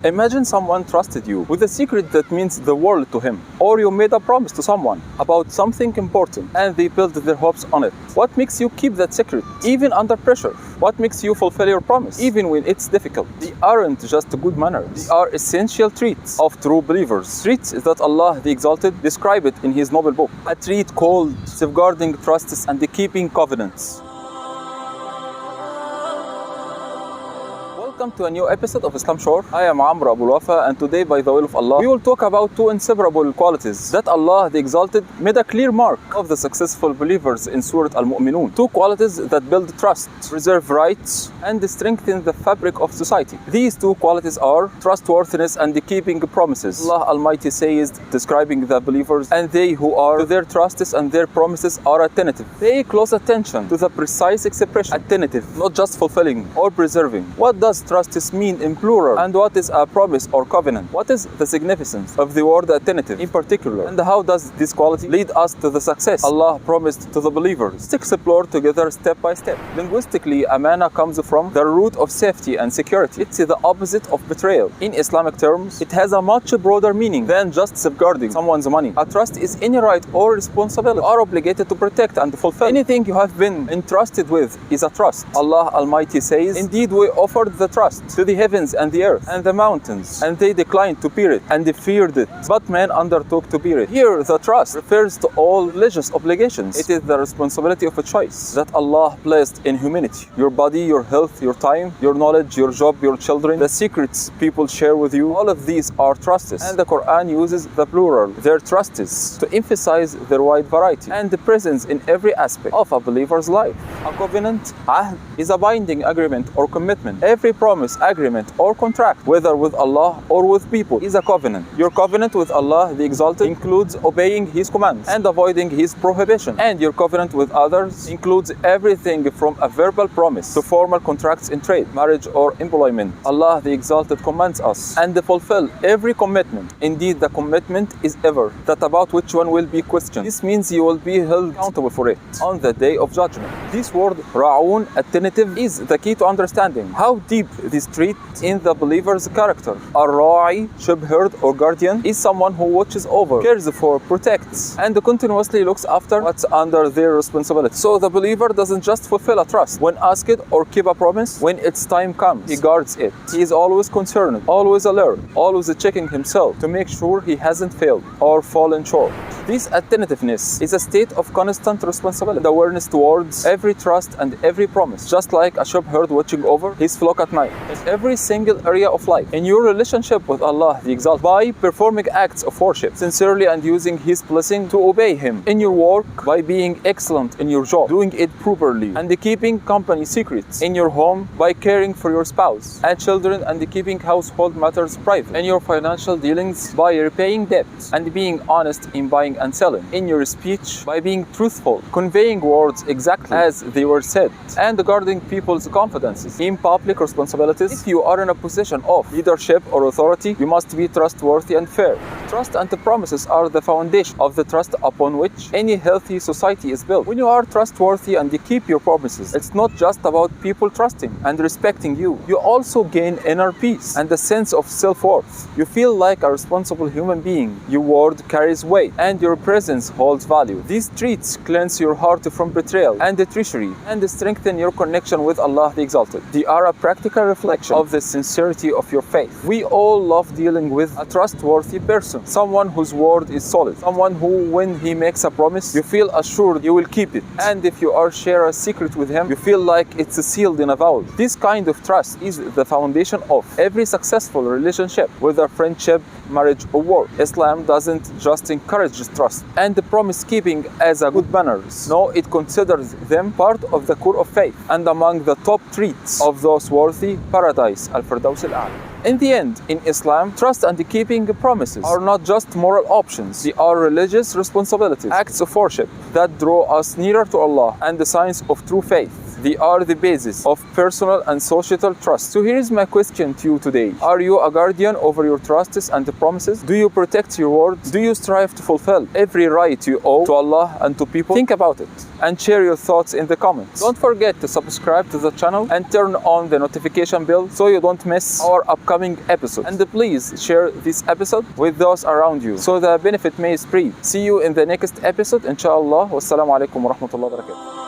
Imagine someone trusted you with a secret that means the world to him, or you made a promise to someone about something important and they built their hopes on it. What makes you keep that secret, even under pressure? What makes you fulfill your promise, even when it's difficult? They aren't just good manners. They are essential traits of true believers. Traits that Allah the Exalted described it in His noble book. A trait called safeguarding trusts and keeping covenants. Welcome to a new episode of Islam Short. I am Amr Abu Alwafa, and today, by the will of Allah, we will talk about two inseparable qualities that Allah the Exalted made a clear mark of the successful believers in Surat Al-Mu'minun. Two qualities that build trust, preserve rights, and strengthen the fabric of society. These two qualities are trustworthiness and keeping promises. Allah Almighty says, describing the believers, and they who are to their trusts and their promises are attentive. Pay close attention to the precise expression, attentive, not just fulfilling or preserving. What does trust mean in plural, and what is a promise or covenant? What is the significance of the word attentive in particular, and how does this quality lead us to the success Allah promised to the believers? Let's explore together step by step. Linguistically, Amanah comes from the root of safety and security. It's the opposite of betrayal. In Islamic terms, it has a much broader meaning than just safeguarding someone's money. A trust is any right or responsibility you are obligated to protect and fulfill. Anything you have been entrusted with is a trust. Allah Almighty says, indeed we offered the trust to the heavens and the earth and the mountains, and they declined to bear it, and they feared it, but man undertook to bear it. Here, the trust refers to all religious obligations. It is the responsibility of a choice that Allah placed in humanity. Your body, your health, your time, your knowledge, your job, your children, the secrets people share with you, all of these are trusts, and the Quran uses the plural, their trusts, to emphasize their wide variety and the presence in every aspect of a believer's life. A covenant, ahd, is a binding agreement or commitment. Every promise, agreement, or contract, whether with Allah or with people, is a covenant. Your covenant with Allah the Exalted includes obeying His commands and avoiding His prohibition. And your covenant with others includes everything from a verbal promise to formal contracts in trade, marriage, or employment. Allah the Exalted commands us and fulfill every commitment. Indeed, the commitment is ever that about which one will be questioned. This means you will be held accountable for it on the day of judgment. This word, ra'un, attentive, is the key to understanding how deep this trait in the believer's character. A ra'i, shepherd or guardian, is someone who watches over, cares for, protects, and continuously looks after what's under their responsibility. So the believer doesn't just fulfill a trust when asked or keep a promise. When its time comes, he guards it. He is always concerned, always alert, always checking himself to make sure he hasn't failed or fallen short. This attentiveness is a state of constant responsibility and awareness towards every trust and every promise, just like a shepherd watching over his flock at night. In every single area of life, in your relationship with Allah the Exalted, by performing acts of worship sincerely and using His blessing to obey Him. In your work, by being excellent in your job, doing it properly, and keeping company secrets. In your home, by caring for your spouse and children and keeping household matters private. In your financial dealings, by repaying debts and being honest in buying and selling. In your speech, by being truthful, conveying words exactly as they were said, and guarding people's confidences. In public responsibilities, if you are in a position of leadership or authority, you must be trustworthy and fair. Trust and the promises are the foundation of the trust upon which any healthy society is built. When you are trustworthy and you keep your promises, it's not just about people trusting and respecting you. You also gain inner peace and a sense of self-worth. You feel like a responsible human being. Your word carries weight and your presence holds value. These traits cleanse your heart from betrayal and treachery and strengthen your connection with Allah the Exalted. They are a practical reflection of the sincerity of your faith. We all love dealing with a trustworthy person, someone whose word is solid, someone who, when he makes a promise, you feel assured you will keep it, and if you are share a secret with him, you feel like it's sealed in a vow. This kind of trust is the foundation of every successful relationship, whether friendship, marriage, or work. Islam doesn't just encourage trust and the promise keeping as a good manners. No, it considers them part of the core of faith and among the top traits of those worthy paradise, al-Firdaws. In the end, in Islam, trust and keeping promises are not just moral options. They are religious responsibilities, acts of worship that draw us nearer to Allah and the signs of true faith. They are the basis of personal and societal trust. So here is my question to you today. Are you a guardian over your trusts and promises? Do you protect your words? Do you strive to fulfill every right you owe to Allah and to people? Think about it and share your thoughts in the comments. Don't forget to subscribe to the channel and turn on the notification bell so you don't miss our upcoming episode. And please share this episode with those around you so the benefit may spread. See you in the next episode, inshallah. Wassalamu alaikum wa rahmatullahi wa barakatuh.